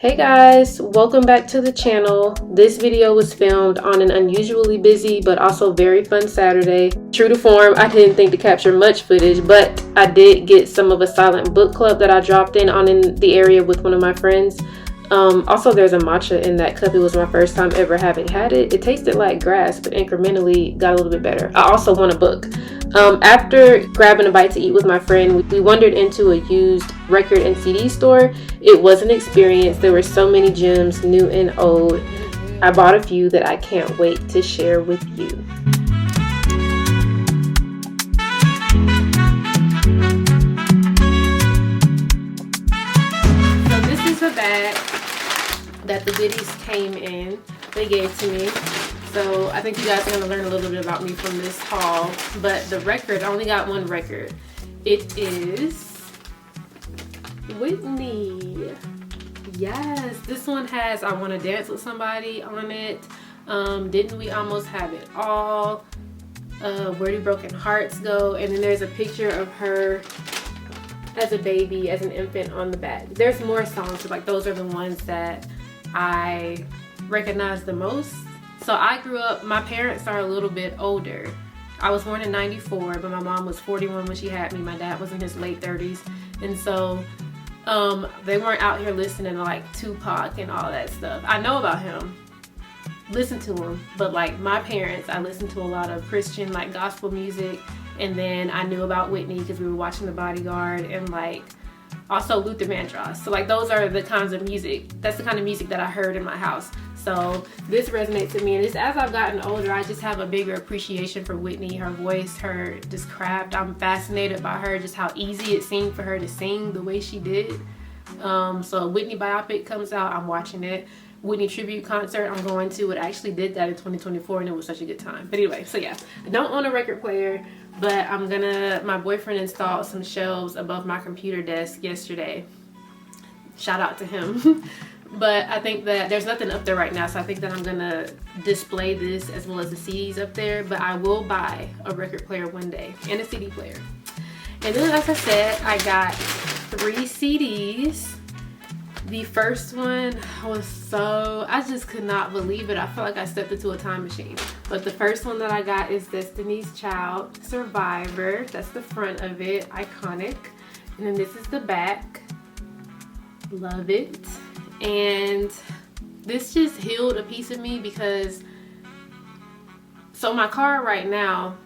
Hey guys, welcome back to the channel. This video was filmed on an unusually busy but also very fun Saturday. True to form, I didn't think to capture much footage, but I did get some of a silent book club that I dropped in the area with one of my friends. Also, there's a matcha in that cup. It was my first time ever having had it. It tasted like grass, but incrementally got a little bit better. I also won a book. After grabbing a bite to eat with my friend, we wandered into a used record and CD store. It was an experience. There were so many gems, new and old. I bought a few that I can't wait to share with you. So this is the bag that the goodies came in. They gave to me. So I think you guys are going to learn a little bit about me from this haul. But the record, I only got one record. It is Whitney. Yes, this one has I Want to Dance with Somebody on it. Didn't We Almost Have It All? Where Do Broken Hearts Go? And then there's a picture of her as a baby, as an infant on the back. There's more songs, like those are the ones that I recognize the most. So I grew up, my parents are a little bit older. I was born in 94, but my mom was 41 when she had me. My dad was in his late 30s. And so they weren't out here listening to like Tupac and all that stuff. I know about him, listen to him, but like my parents, I listened to a lot of Christian like gospel music, and then I knew about Whitney because we were watching The Bodyguard and like also Luther Vandross. So like those are the kinds of music, that's the kind of music that I heard in my house. So this resonates with me, and it's as I've gotten older, I just have a bigger appreciation for Whitney, her voice, her just craft. I'm fascinated by her, just how easy it seemed for her to sing the way she did. So Whitney biopic comes out, I'm watching it. Whitney tribute concert I'm going to. It actually did that in 2024 and it was such a good time. But anyway, so yeah, I don't own a record player, but my boyfriend installed some shelves above my computer desk yesterday. Shout out to him. But I think that there's nothing up there right now, so I think that I'm gonna display this as well as the CDs up there, but I will buy a record player one day and a CD player. And then, as I said, I got 3 CDs. The first one was I just could not believe it. I felt like I stepped into a time machine. But the first one that I got is Destiny's Child, Survivor. That's the front of it, iconic. And then this is the back. Love it. And this just healed a piece of me because, so my car right now,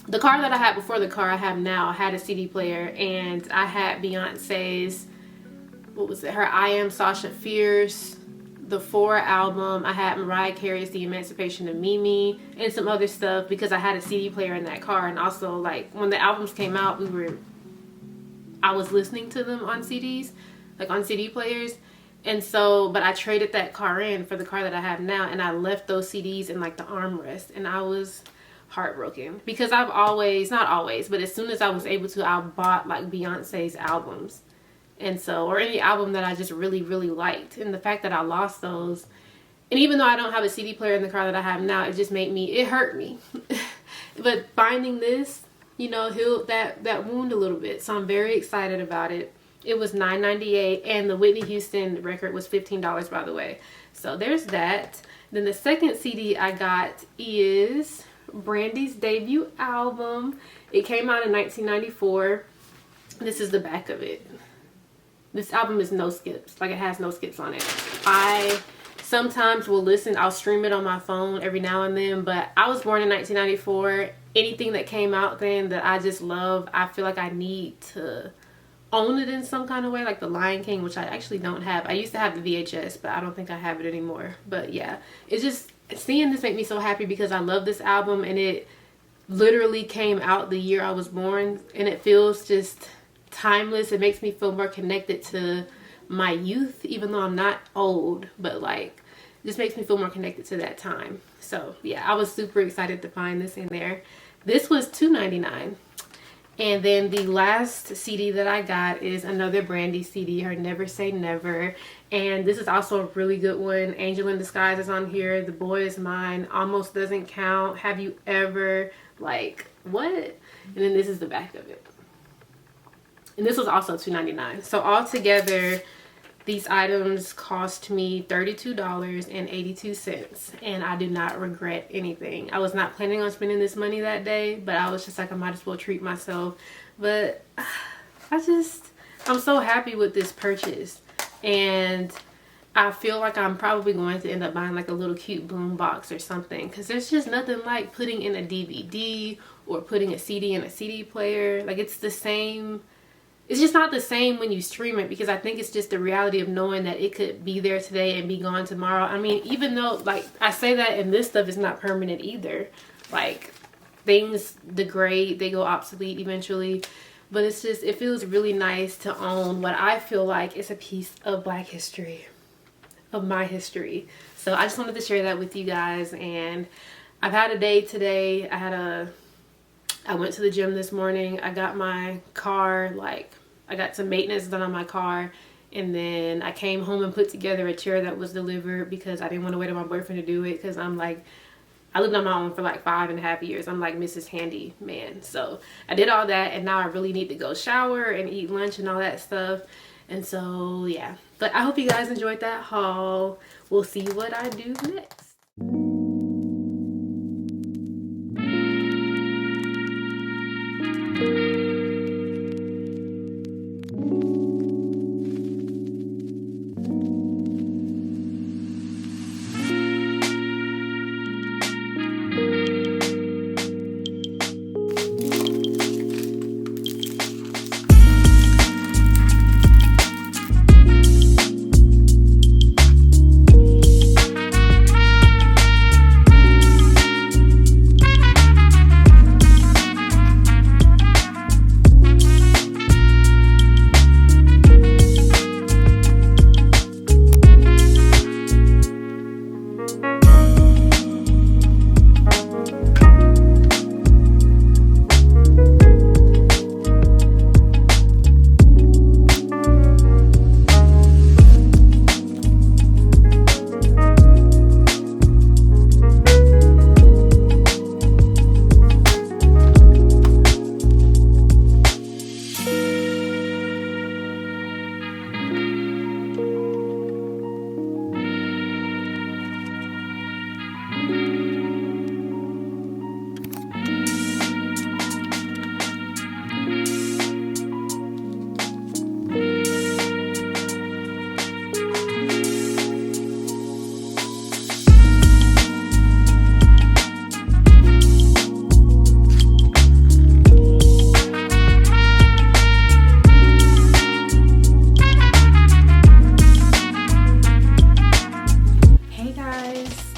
the car that I had before the car I have now had a CD player, and I had Beyonce's, what was it, her I Am Sasha Fierce, the 4 album. I had Mariah Carey's The Emancipation of Mimi and some other stuff because I had a CD player in that car. And also like when the albums came out, I was listening to them on CDs, like on CD players. And so, but I traded that car in for the car that I have now, and I left those CDs in like the armrest, and I was heartbroken because I've always, not always, but as soon as I was able to, I bought like Beyonce's albums. And so, or any album that I just really, really liked. And the fact that I lost those, and even though I don't have a CD player in the car that I have now, it just made me, it hurt me. But finding this, you know, healed that wound a little bit. So I'm very excited about it. It was $9.98, and the Whitney Houston record was $15, by the way. So there's that. Then the second CD I got is Brandy's debut album. It came out in 1994. This is the back of it. This album is no skips. Like, it has no skips on it. I sometimes will listen. I'll stream it on my phone every now and then, but I was born in 1994. Anything that came out then that I just love, I feel like I need to own it in some kind of way, like The Lion King, which I actually don't have. I used to have the VHS, but I don't think I have it anymore. But yeah, it's just, seeing this make me so happy because I love this album, and it literally came out the year I was born, and it feels just timeless. It makes me feel more connected to my youth, even though I'm not old, but like, just makes me feel more connected to that time. So yeah, I was super excited to find this in there. This was $2.99. And then the last CD that I got is another Brandy CD, her Never Say Never. And this is also a really good one. Angel in Disguise is on here. The Boy Is Mine, Almost Doesn't Count, Have You Ever, like, what? And then this is the back of it. And this was also $2.99. So altogether, These items cost me $32.82, and I do not regret anything. I was not planning on spending this money that day, but I was just like, I might as well treat myself. But I'm so happy with this purchase, and I feel like I'm probably going to end up buying like a little cute boom box or something, because there's just nothing like putting in a DVD or putting a CD in a CD player. Like, it's the same. It's just not the same when you stream it, because I think it's just the reality of knowing that it could be there today and be gone tomorrow. I mean, even though, like, I say that, and this stuff is not permanent either. Like, things degrade, they go obsolete eventually. But it's just, it feels really nice to own what I feel like is a piece of Black history, of my history. So I just wanted to share that with you guys. And I've had a day today. I went to the gym this morning. I got my car, I got some maintenance done on my car, and then I came home and put together a chair that was delivered because I didn't want to wait on my boyfriend to do it, because I'm like, I lived on my own for like 5.5 years. I'm like Mrs. Handyman. So I did all that, and now I really need to go shower and eat lunch and all that stuff. And so yeah, but I hope you guys enjoyed that haul. We'll see what I do next.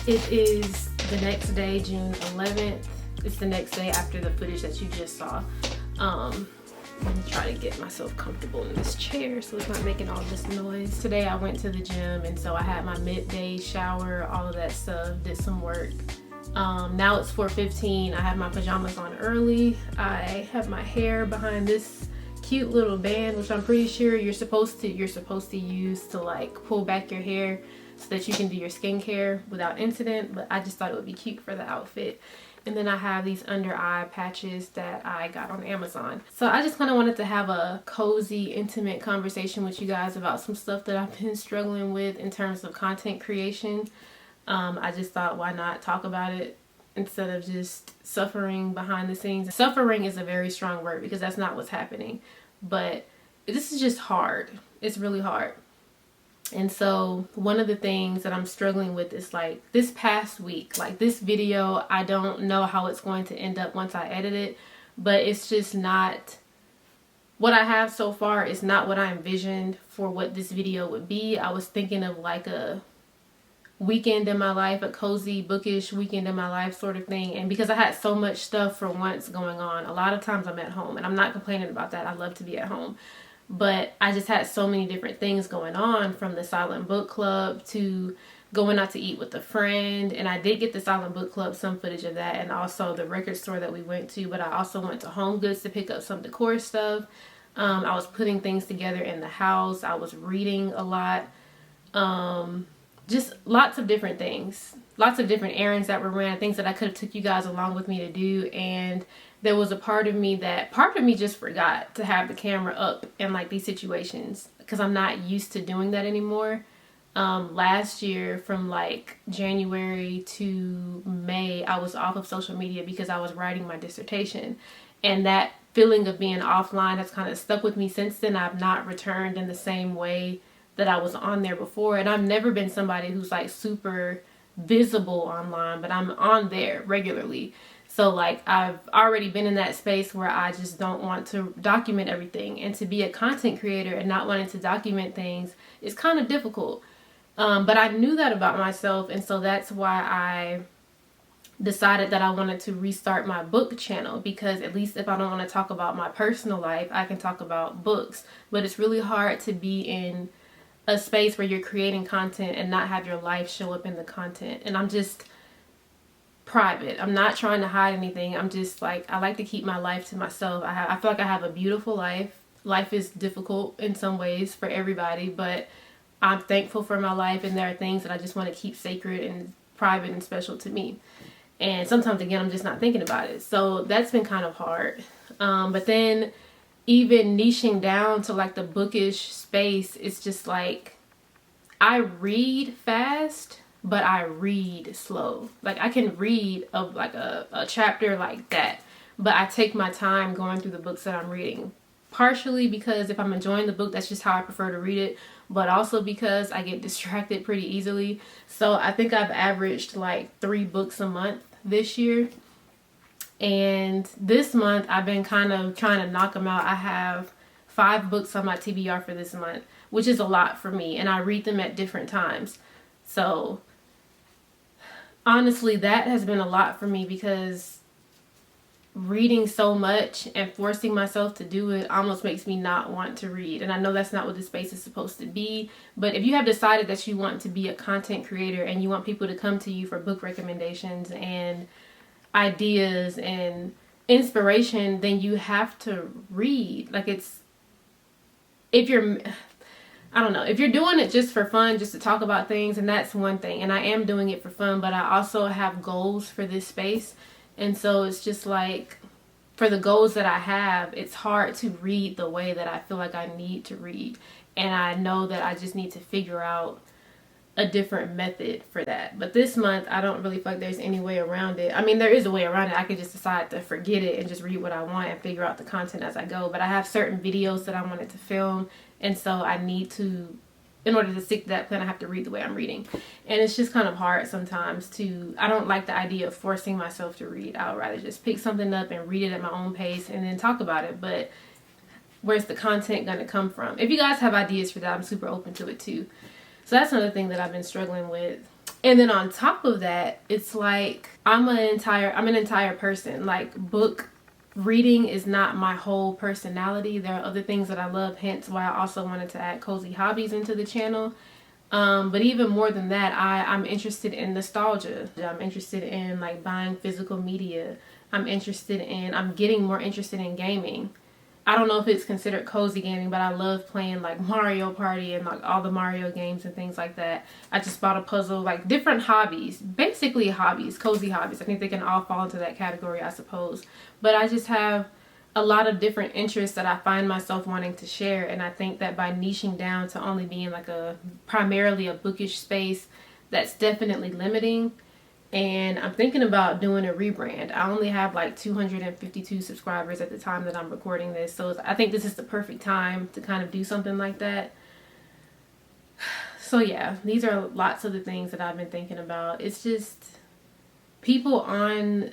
It is the next day, June 11th. It's the next day after the footage that you just saw. I'm gonna try to get myself comfortable in this chair so it's not making all this noise. Today I went to the gym, and so I had my midday shower, all of that stuff, did some work. Now it's 4:15. I have my pajamas on early. I have my hair behind this cute little band, which I'm pretty sure you're supposed to use to like pull back your hair so that you can do your skincare without incident, but I just thought it would be cute for the outfit. And then I have these under eye patches that I got on Amazon. So I just kind of wanted to have a cozy, intimate conversation with you guys about some stuff that I've been struggling with in terms of content creation. I just thought, why not talk about it instead of just suffering behind the scenes. Suffering is a very strong word because that's not what's happening, but this is just hard. It's really hard. And so one of the things that I'm struggling with is like this past week, like this video, I don't know how it's going to end up once I edit it, but it's just not what I have so far. Is not what I envisioned for what this video would be. I was thinking of like a weekend in my life, a cozy bookish weekend in my life sort of thing. And because I had so much stuff for once going on, a lot of times I'm at home, and I'm not complaining about that. I love to be at home. But I just had so many different things going on, from the silent book club to going out to eat with a friend. And I did get the silent book club, some footage of that, and also the record store that we went to. But I also went to Home Goods to pick up some decor stuff. I was putting things together in the house. I was reading a lot. Just lots of different things. Lots of different errands that were ran, things that I could have took you guys along with me to do. And there was a part of me just forgot to have the camera up in like these situations. because I'm not used to doing that anymore. Last year from like January to May, I was off of social media because I was writing my dissertation, and that feeling of being offline has kind of stuck with me since then. I've not returned in the same way that I was on there before, and I've never been somebody who's like super visible online, but I'm on there regularly. So like I've already been in that space where I just don't want to document everything, and to be a content creator and not wanting to document things is kind of difficult. But I knew that about myself, and so that's why I decided that I wanted to restart my book channel, because at least if I don't want to talk about my personal life, I can talk about books. But it's really hard to be in a space where you're creating content and not have your life show up in the content. And I'm just private. I'm not trying to hide anything. I'm just like, I like to keep my life to myself. I feel like I have a beautiful life. Life is difficult in some ways for everybody, but I'm thankful for my life, and there are things that I just want to keep sacred and private and special to me. And sometimes, again, I'm just not thinking about it. So that's been kind of hard. But then even niching down to like the bookish space, it's just like, I read fast, but I read slow. Like I can read of like a chapter like that, but I take my time going through the books that I'm reading. Partially because if I'm enjoying the book, that's just how I prefer to read it, but also because I get distracted pretty easily. So I think I've averaged like 3 books a month this year. And this month I've been kind of trying to knock them out. I have 5 books on my TBR for this month, which is a lot for me, and I read them at different times. So honestly, that has been a lot for me, because reading so much and forcing myself to do it almost makes me not want to read. And I know that's not what this space is supposed to be, but if you have decided that you want to be a content creator and you want people to come to you for book recommendations and ideas and inspiration, then you have to read. Like if you're doing it just for fun, just to talk about things, and that's one thing, and I am doing it for fun, but I also have goals for this space. And so it's just like, for the goals that I have, it's hard to read the way that I feel like I need to read. And I know that I just need to figure out a different method for that. But this month, I don't really feel like there's any way around it. I mean, there is a way around it. I could just decide to forget it and just read what I want and figure out the content as I go. But I have certain videos that I wanted to film. And so I need to, in order to stick to that plan, I have to read the way I'm reading. And it's just kind of hard sometimes I don't like the idea of forcing myself to read. I would rather just pick something up and read it at my own pace and then talk about it. But where's the content going to come from? If you guys have ideas for that, I'm super open to it too. So that's another thing that I've been struggling with. And then on top of that, it's like I'm an entire person. Like, book reading is not my whole personality. There are other things that I love, hence why I also wanted to add cozy hobbies into the channel. But even more than that, I'm interested in nostalgia. I'm interested in like buying physical media. I'm getting more interested in gaming. I don't know if it's considered cozy gaming, but I love playing like Mario Party and like all the Mario games and things like that. I just bought a puzzle, like different hobbies, basically hobbies, cozy hobbies. I think they can all fall into that category, I suppose. But I just have a lot of different interests that I find myself wanting to share. And I think that by niching down to only being like primarily a bookish space, that's definitely limiting. And I'm thinking about doing a rebrand. I only have like 252 subscribers at the time that I'm recording this. So I think this is the perfect time to kind of do something like that. So yeah, these are lots of the things that I've been thinking about. It's just people in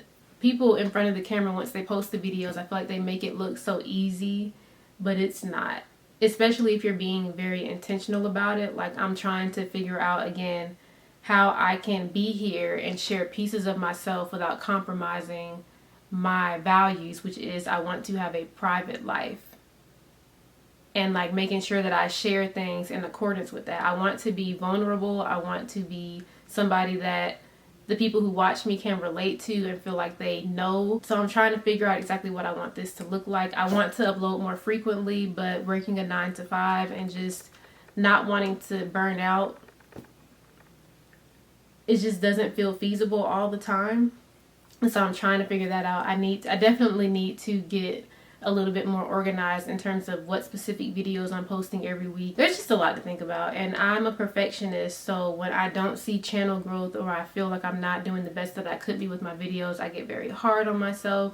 front of the camera, once they post the videos, I feel like they make it look so easy, but it's not. Especially if you're being very intentional about it. Like, I'm trying to figure out again how I can be here and share pieces of myself without compromising my values, which is I want to have a private life. And like making sure that I share things in accordance with that. I want to be vulnerable. I want to be somebody that the people who watch me can relate to and feel like they know. So I'm trying to figure out exactly what I want this to look like. I want to upload more frequently, but working a 9 to 5 and just not wanting to burn out, it just doesn't feel feasible all the time. And so I'm trying to figure that out. I definitely need to get a little bit more organized in terms of what specific videos I'm posting every week. There's just a lot to think about, and I'm a perfectionist, so when I don't see channel growth or I feel like I'm not doing the best that I could be with my videos, I get very hard on myself.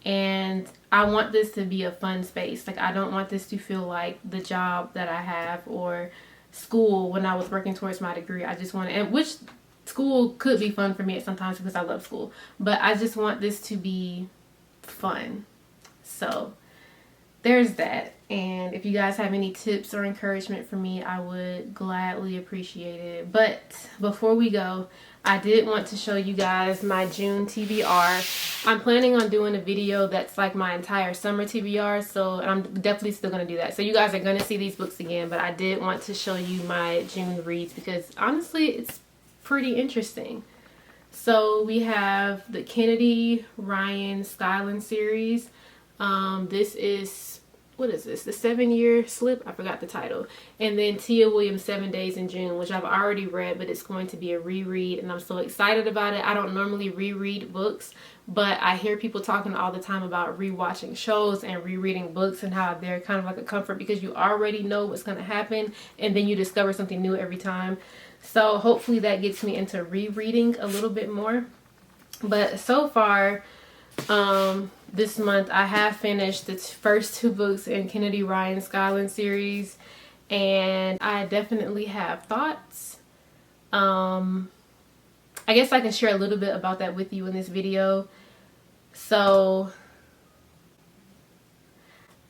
And I want this to be a fun space. Like, I don't want this to feel like the job that I have or school when I was working towards my degree. I just want to, and which school could be fun for me at sometimes because I love school, but I just want this to be fun. So there's that. And if you guys have any tips or encouragement for me, I would gladly appreciate it. But before we go, I did want to show you guys my June TBR. I'm planning on doing a video that's like my entire summer TBR, so I'm definitely still going to do that. So you guys are going to see these books again, but I did want to show you my June reads because honestly, it's pretty interesting. So we have the Kennedy Ryan Skyland series. This is, what is this? The 7-Year Slip? I forgot the title. And then Tia Williams' 7 Days in June, which I've already read, but it's going to be a reread, and I'm so excited about it. I don't normally reread books, but I hear people talking all the time about rewatching shows and rereading books and how they're kind of like a comfort because you already know what's going to happen, and then you discover something new every time. So hopefully that gets me into rereading a little bit more. But so far, this month I have finished the first 2 books in Kennedy Ryan Skyland series, and I definitely have thoughts. I guess I can share a little bit about that with you in this video. So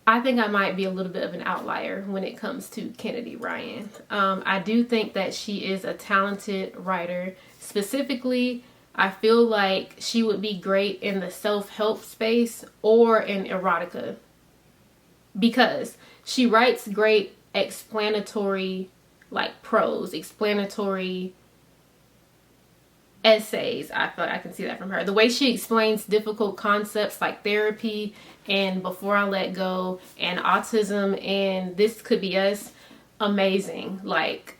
I think I might be a little bit of an outlier when it comes to Kennedy Ryan. I do think that she is a talented writer. Specifically, I feel like she would be great in the self-help space or in erotica because she writes great explanatory, like prose, explanatory essays. I feel like I can see that from her. The way she explains difficult concepts like therapy and Before I Let Go and autism and This Could Be Us, amazing. Like,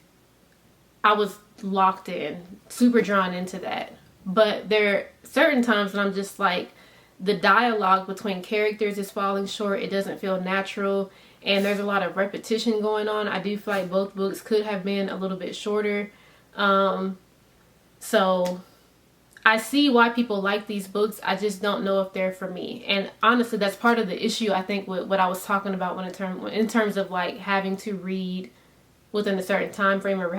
I was locked in, super drawn into that. But there are certain times when I'm just like, the dialogue between characters is falling short. It doesn't feel natural, and there's a lot of repetition going on. I do feel like both books could have been a little bit shorter. So I see why people like these books. I just don't know if they're for me. And honestly, that's part of the issue, I think, with what I was talking about when in terms of like having to read within a certain time frame, or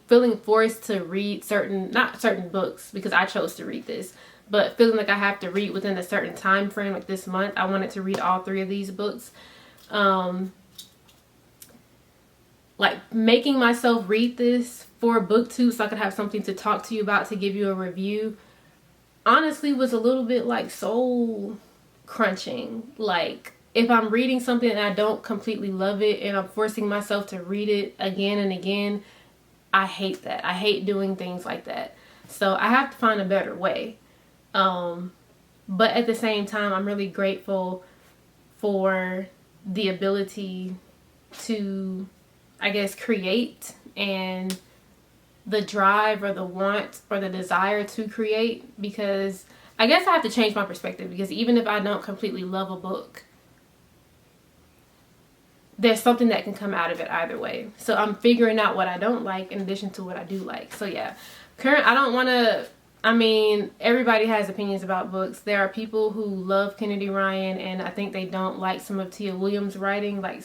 feeling forced to read not certain books because I chose to read this, but feeling like I have to read within a certain time frame. Like this month, I wanted to read all 3 of these books. Like making myself read this for book 2 so I could have something to talk to you about, to give you a review, honestly was a little bit like soul crunching. Like, if I'm reading something and I don't completely love it and I'm forcing myself to read it again and again, I hate that. I hate doing things like that. So I have to find a better way. But at the same time, I'm really grateful for the ability to, I guess, create, and the drive or the want or the desire to create, because I guess I have to change my perspective, because even if I don't completely love a book, there's something that can come out of it either way. So I'm figuring out what I don't like in addition to what I do like. So yeah, everybody has opinions about books. There are people who love Kennedy Ryan, and I think they don't like some of Tia Williams' writing. Like,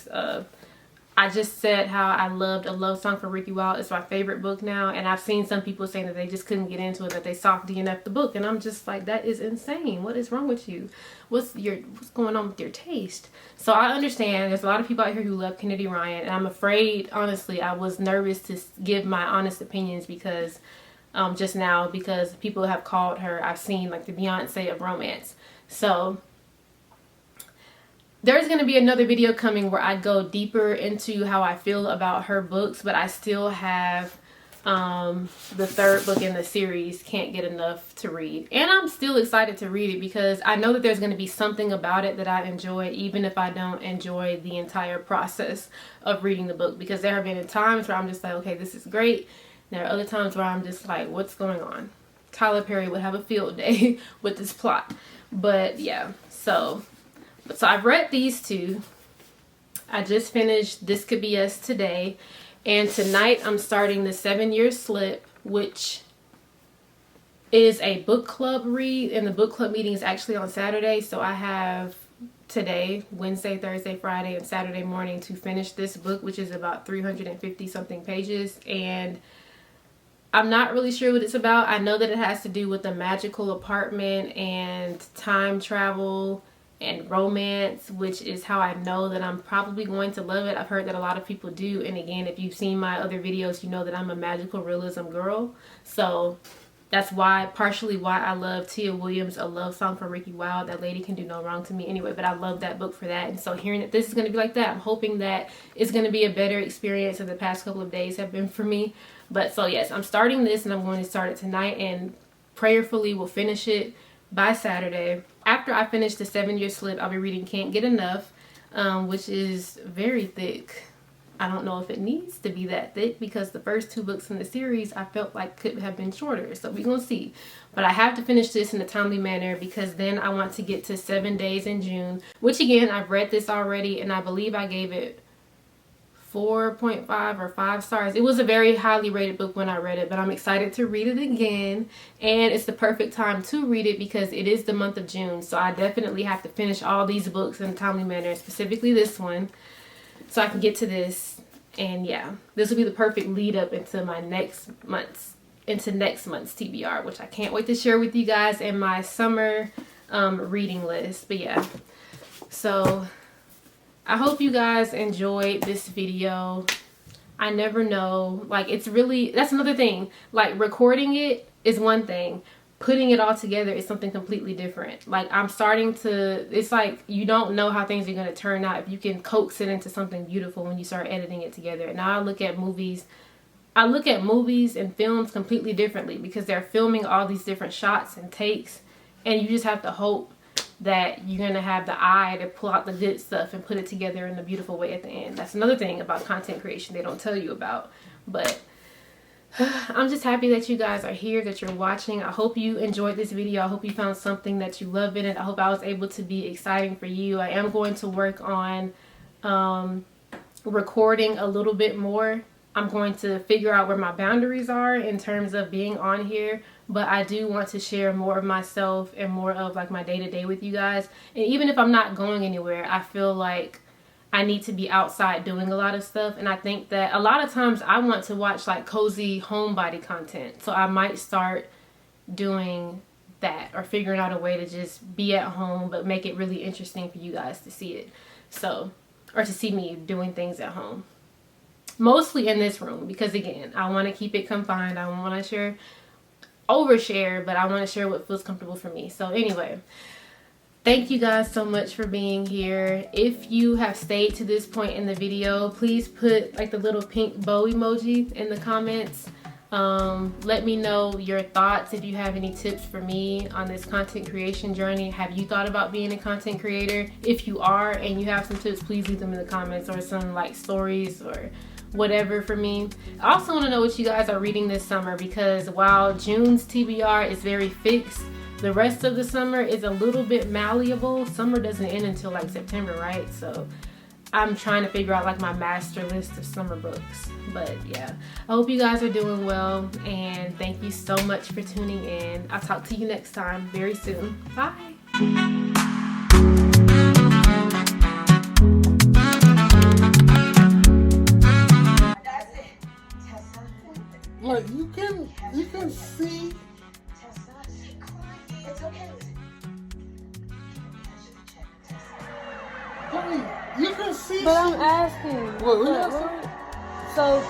I just said how I loved A Love Song for Ricky Wilde. It's my favorite book now, and I've seen some people saying that they just couldn't get into it, that they soft DNF'd the book, and I'm just like, that is insane. What is wrong with you? What's going on with your taste? So I understand there's a lot of people out here who love Kennedy Ryan, and I'm afraid, honestly, I was nervous to give my honest opinions because just now, because people have called her, I've seen like the Beyonce of romance. So there's going to be another video coming where I go deeper into how I feel about her books, but I still have the 3rd book in the series, Can't Get Enough, to read. And I'm still excited to read it because I know that there's going to be something about it that I enjoy, even if I don't enjoy the entire process of reading the book. Because there have been times where I'm just like, okay, this is great. There are other times where I'm just like, what's going on? Tyler Perry would have a field day with this plot. But yeah, so So I've read these two. I just finished This Could Be Us today. And tonight I'm starting The 7-Year Slip, which is a book club read. And the book club meeting is actually on Saturday. So I have today, Wednesday, Thursday, Friday, and Saturday morning to finish this book, which is about 350 something pages. And I'm not really sure what it's about. I know that it has to do with a magical apartment and time travel and romance, which is how I know that I'm probably going to love it. I've heard that a lot of people do. And again, if you've seen my other videos, you know that I'm a magical realism girl. So that's why, partially why I love Tia Williams, A Love Song for Ricky Wilde. That lady can do no wrong to me anyway, but I love that book for that. And so hearing that this is going to be like that, I'm hoping that it's going to be a better experience than the past couple of days have been for me. But so yes, I'm starting this and I'm going to start it tonight and prayerfully will finish it by Saturday. After I finish The 7-Year Slip, I'll be reading Can't Get Enough, which is very thick. I don't know if it needs to be that thick because the first 2 books in the series I felt like could have been shorter. So we're going to see. But I have to finish this in a timely manner because then I want to get to 7 Days in June, which again, I've read this already and I believe I gave it 4.5 or 5 stars. It was a very highly rated book when I read it, but I'm excited to read it again. And it's the perfect time to read it because it is the month of June. So I definitely have to finish all these books in a timely manner, specifically this one, so I can get to this. And yeah, this will be the perfect lead up into my next month's TBR, which I can't wait to share with you guys in my summer reading list. But yeah, so I hope you guys enjoyed this video. I never know, like, it's really, that's another thing. Like, recording it is one thing. Putting it all together is something completely different. Like, I'm starting to, it's like you don't know how things are going to turn out if you can coax it into something beautiful when you start editing it together. And now I look at movies and films completely differently because they're filming all these different shots and takes, and you just have to hope that you're gonna have the eye to pull out the good stuff and put it together in a beautiful way at the end. That's another thing about content creation they don't tell you about. But I'm just happy that you guys are here, that you're watching. I hope you enjoyed this video. I hope you found something that you love in it. I hope I was able to be exciting for you. I am going to work on recording a little bit more. I'm going to figure out where my boundaries are in terms of being on here, but I do want to share more of myself and more of like my day-to-day with you guys. And even if I'm not going anywhere, I feel like I need to be outside doing a lot of stuff. And I think that a lot of times I want to watch like cozy homebody content, so I might start doing that or figuring out a way to just be at home but make it really interesting for you guys to see it, so, or to see me doing things at home. Mostly in this room because again, I want to keep it confined. I don't want to overshare, but I want to share what feels comfortable for me. So anyway, thank you guys so much for being here. If you have stayed to this point in the video, please put like the little pink bow emoji in the comments. Let me know your thoughts. If you have any tips for me on this content creation journey, have you thought about being a content creator? If you are and you have some tips, please leave them in the comments, or some like stories or whatever for me. I also want to know what you guys are reading this summer, because while June's TBR is very fixed, the rest of the summer is a little bit malleable. Summer doesn't end until like September, right? So I'm trying to figure out like my master list of summer books. But yeah, I hope you guys are doing well, and thank you so much for tuning in. I'll talk to you next time very soon. Bye. Like you can see. It's okay. Like you can see. But I'm asking. What you asking? So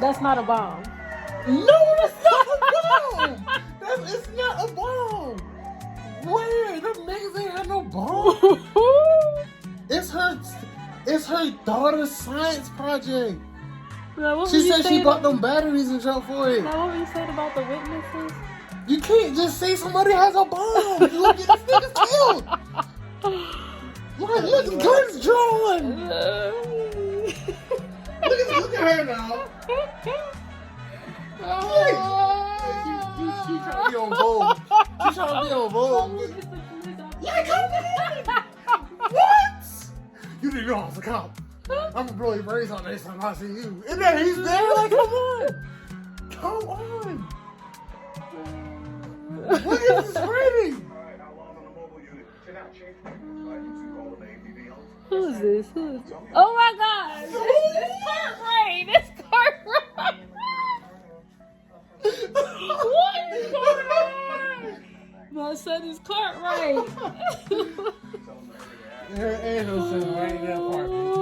that's not a bomb. No, that's not a bomb. It's not a bomb. Where? Them niggas ain't had no bomb. It's her daughter's science project. She said she bought them batteries and jump for it. Now what you said about the witnesses? You can't just say somebody has a bomb. You will get this nigga killed. Look, guns drawn. Look at her now. She trying to be on Vogue. She trying to be on Vogue. Like, come on. You didn't know I was a cop. I'm gonna blow your brains out next time I see you. And then he's there, like, come on. Come on. Look at this screaming. Who is this? Who is this? Oh my God! This Cartwright! This Cartwright! What is going on? My son is Cartwright. There ain't no son right in that apartment.